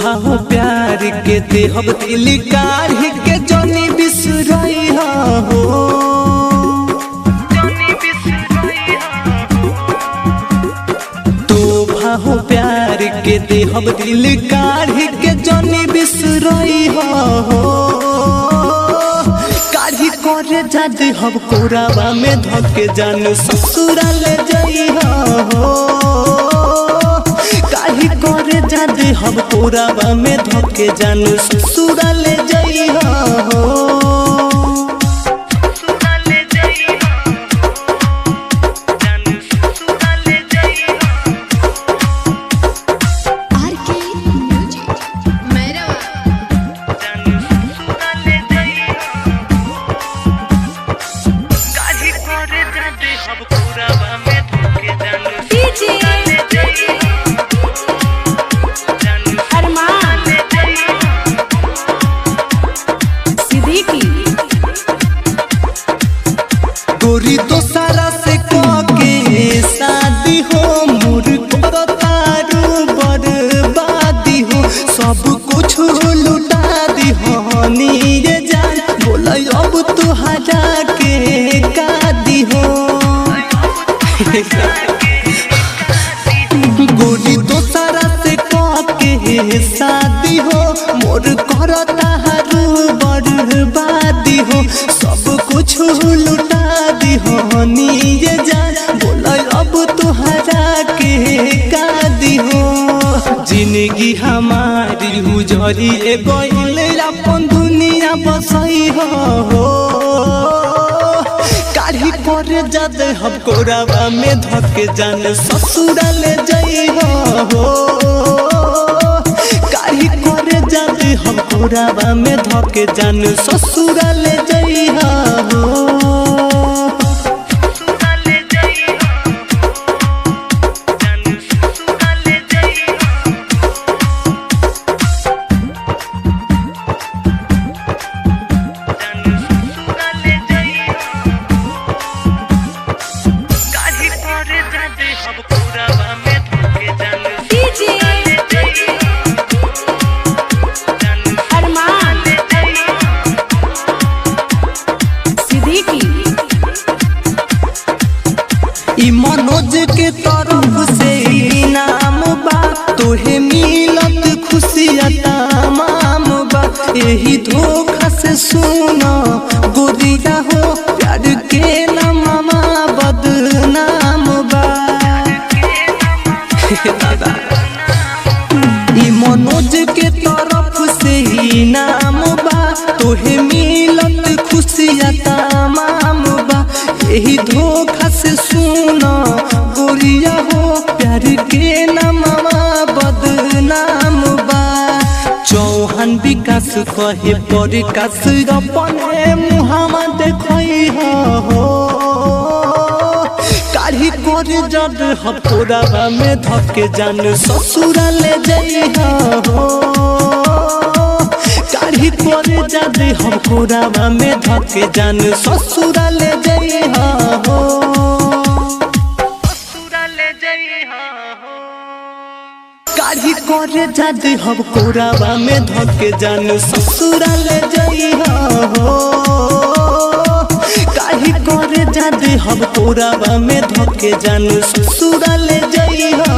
तोहफा प्यार के देहब दिल काढ़ी के जनी बिसरई हो। तोहफा प्यार के देहब दिल काढ़ी के जनी बिसरई हो। काढ़ी करे जादे हम कोरावा में धके जान ससुराल जई हो। काढ़ी करे जादे हम कोरावा में धके जान ससुराल जई हो। गोरी तो सारा से के शादी हो मोर करो तारू बर्बादी हो। सब कुछ लुटा दी हो नीरे जान बोला अब तुहरा के कादी हो। गोरी तो सारा से के शादी हो मोर करो तारू बर्बादी हो। सब कुछ लुटा हो नीजे जान बोला अब तुहरा के कादी हो। जिंदगी हमारी उजरी गइल अपन दुनिया बसई हो। काढ़ी करे जादे हम कोरावा में धके जान ससुराल जई हो। काढ़ी करे जादे हम कोरावा में धके जान ससुराल जई हो। मनोज के तरफ से इनाम बा तोहे मिलत खुशियाँ तमाम बा। यही धोखा से सुनो गोरिया हो प्यार के नामा बदनाम बा। मनोज के तरफ से इनाम बा तोहे मिलत खुशियाँ तमाम बा। यही धोखा से सुनो गोरिया हो प्यार के नामा बदनाम बा। चौहान विकास कहे परिकास अपने मुहावा देखई हो। काढ़ी करे जद हम कोरावा में धके जान ससुराल जई हो। काढ़ी करे जादे हम कोरावा में धके जान ससुराल जई हो। काढ़ी करे जादे हम कोरावा में धके जान ससुराल जई हो। काढ़ी करे जादे हम कोरावा में धके जान ससुराल जई हो।